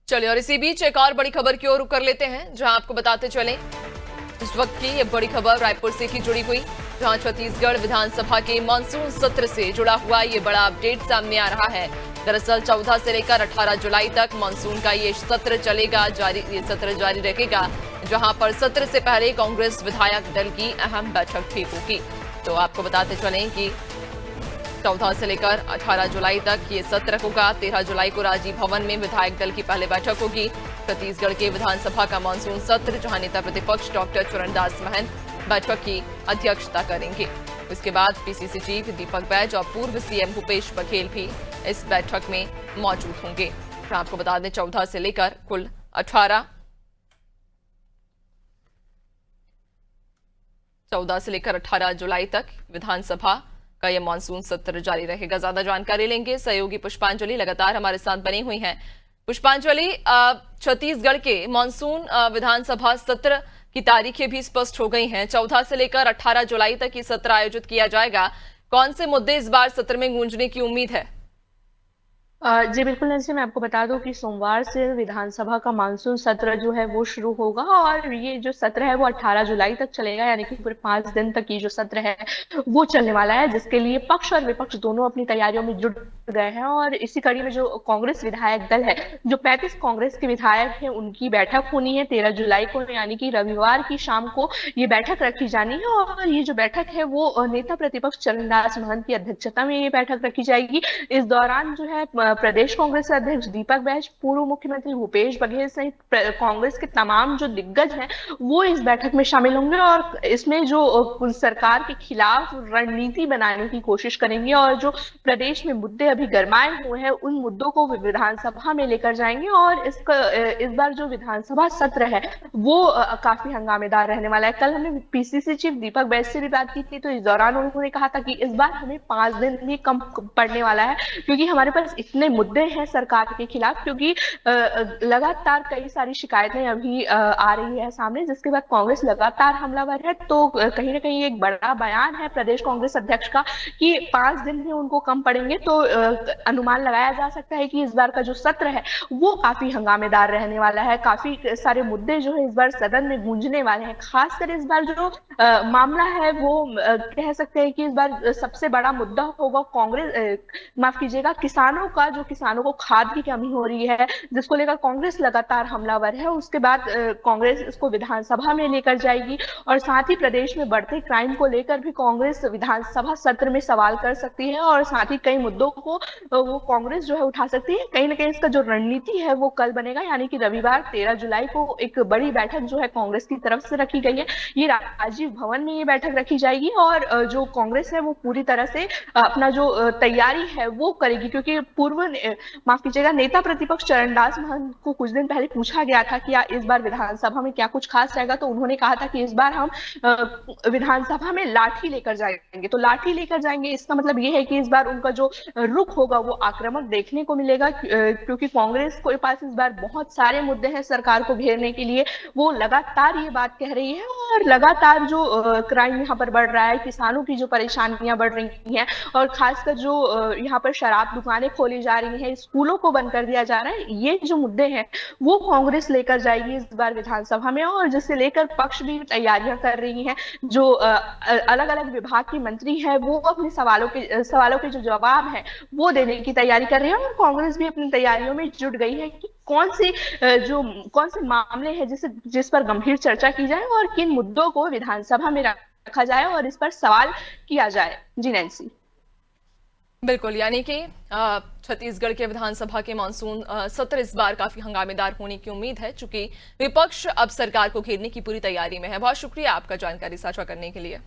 चलिए और इसी बीच एक और बड़ी खबर की ओर रुख कर लेते हैं, जहां आपको बताते चलें इस वक्त की ये बड़ी खबर रायपुर से की जुड़ी हुई, जहां छत्तीसगढ़ विधानसभा के मानसून सत्र से जुड़ा हुआ ये बड़ा अपडेट सामने आ रहा है। दरअसल 14 से लेकर 18 जुलाई तक मानसून का ये सत्र चलेगा, ये सत्र जारी रहेगा, जहां पर सत्र से पहले कांग्रेस विधायक दल की अहम बैठक भी होगी। तो आपको बताते चलें कि 14 से लेकर 18 जुलाई तक ये सत्र होगा। 13 जुलाई को राजीव भवन में विधायक दल की पहले बैठक होगी। छत्तीसगढ़ के विधानसभा का मानसून सत्र, जहां नेता प्रतिपक्ष डॉक्टर चरणदास महंत बैठक की अध्यक्षता करेंगे। इसके बाद पीसीसी चीफ दीपक बैज और पूर्व सीएम भूपेश बघेल भी इस बैठक में मौजूद होंगे। आपको बता दें 14 से लेकर कुल 14 से लेकर 18 जुलाई तक विधानसभा का यह मानसून सत्र जारी रहेगा। ज्यादा जानकारी लेंगे सहयोगी पुष्पांजलि लगातार हमारे साथ बनी हुई हैं। पुष्पांजलि, छत्तीसगढ़ के मानसून विधानसभा सत्र की तारीखें भी स्पष्ट हो गई हैं। 14 से लेकर 18 जुलाई तक ये सत्र आयोजित किया जाएगा। कौन से मुद्दे इस बार सत्र में गूंजने की उम्मीद है? जी बिल्कुल नैन्सी, मैं आपको बता दूं कि सोमवार से विधानसभा का मानसून सत्र जो है वो शुरू होगा और ये जो सत्र है वो 18 जुलाई तक चलेगा, यानी कि पूरे 5 दिन तक ये जो सत्र है वो चलने वाला है, जिसके लिए पक्ष और विपक्ष दोनों अपनी तैयारियों में जुट गए हैं। और इसी कड़ी में जो कांग्रेस विधायक दल है, जो 35 कांग्रेस के विधायक हैं, उनकी बैठक होनी है 13 जुलाई को, यानी कि रविवार की शाम को ये बैठक रखी जानी है। और ये जो बैठक है वो नेता प्रतिपक्ष चरणदास महंत की अध्यक्षता में ये बैठक रखी जाएगी। इस दौरान जो है प्रदेश कांग्रेस अध्यक्ष दीपक बैज, पूर्व मुख्यमंत्री भूपेश बघेल सहित कांग्रेस के तमाम जो दिग्गज हैं वो इस बैठक में शामिल होंगे और इसमें जो सरकार के खिलाफ रणनीति बनाने की कोशिश करेंगे और जो प्रदेश में मुद्दे अभी गरमाए हुए हैं उन मुद्दों को विधानसभा में लेकर जाएंगे। और इस बार जो विधानसभा सत्र है वो काफी हंगामेदार रहने वाला है। कल हमने पीसीसी चीफ दीपक बैज से भी बात की थी, तो इस दौरान उन्होंने कहा था कि इस बार हमें 5 दिन भी कम पड़ने वाला है, क्योंकि हमारे पास इतने मुद्दे हैं सरकार के खिलाफ, क्योंकि लगातार कई सारी शिकायतें अभी आ रही है सामने, जिसके बाद कांग्रेस लगातार हमलावर है। तो कहीं ना कहीं एक बड़ा बयान है प्रदेश कांग्रेस अध्यक्ष का कि 5 दिन भी उनको कम पड़ेंगे, तो अनुमान लगाया जा सकता है कि इस बार का जो सत्र है वो काफी हंगामेदार रहने वाला है। काफी सारे मुद्दे जो है इस बार सदन में गूंजने वाले हैं। खासकर इस बार जो मामला है वो कह सकते हैं कि इस बार सबसे बड़ा मुद्दा होगा कांग्रेस, माफ कीजिएगा, किसानों का, जो किसानों को खाद की कमी हो रही है, जिसको लेकर कांग्रेस लगातार हमलावर है। उसके बाद कांग्रेस इसको विधानसभा में लेकर जाएगी और साथ ही प्रदेश में बढ़ते क्राइम को लेकर भी कांग्रेस विधानसभा सत्र में सवाल कर सकती है और साथ ही कई मुद्दों को वो कांग्रेस जो है उठा सकती है। कहीं ना कहीं इसका जो रणनीति है वो कल बनेगा, यानी कि रविवार 13 जुलाई को एक बड़ी बैठक जो है कांग्रेस की तरफ से रखी गई है। ये राजीव भवन में ये बैठक रखी जाएगी और जो कांग्रेस है वो पूरी तरह से अपना जो तैयारी है वो करेगी, क्योंकि पूर्व माफ कीजिएगा नेता प्रतिपक्ष चरणदास महंत को कुछ दिन पहले पूछा गया था कि इस बार विधानसभा में क्या कुछ खास रहेगा, तो उन्होंने कहा था कि इस बार हम विधानसभा में लाठी लेकर जाएंगे। तो लाठी लेकर जाएंगे इसका मतलब ये है कि इस बार उनका जो रुख होगा वो आक्रामक देखने को मिलेगा, क्योंकि कांग्रेस के पास इस बार बहुत सारे मुद्दे हैं सरकार को घेरने के लिए। वो लगातार ये बात कह रही है और लगातार जो क्राइम यहाँ पर बढ़ रहा है, किसानों की जो परेशानियां बढ़ रही हैं और खासकर जो यहाँ पर शराब दुकानें खोली जा रही है, स्कूलों को बंद कर दिया जा रहा है, ये जो मुद्दे हैं वो कांग्रेस लेकर जाएगी इस बार विधानसभा में। और जिसे लेकर पक्ष भी तैयारियां कर रही हैं। जो अलग अलग विभाग के मंत्री हैं वो अपने सवालों के जो जवाब है वो देने की तैयारी कर रहे हैं और कांग्रेस भी अपनी तैयारियों में जुट गई है कि कौन से मामले हैं जिस पर गंभीर चर्चा की जाए और किन मुद्दों को विधानसभा में रखा जाए और इस पर सवाल किया जाए। जी नैन्सी। बिल्कुल, यानी कि छत्तीसगढ़ के विधानसभा के मानसून सत्र इस बार काफी हंगामेदार होने की उम्मीद है, चूंकि विपक्ष अब सरकार को घेरने की पूरी तैयारी में है। बहुत शुक्रिया आपका जानकारी साझा करने के लिए।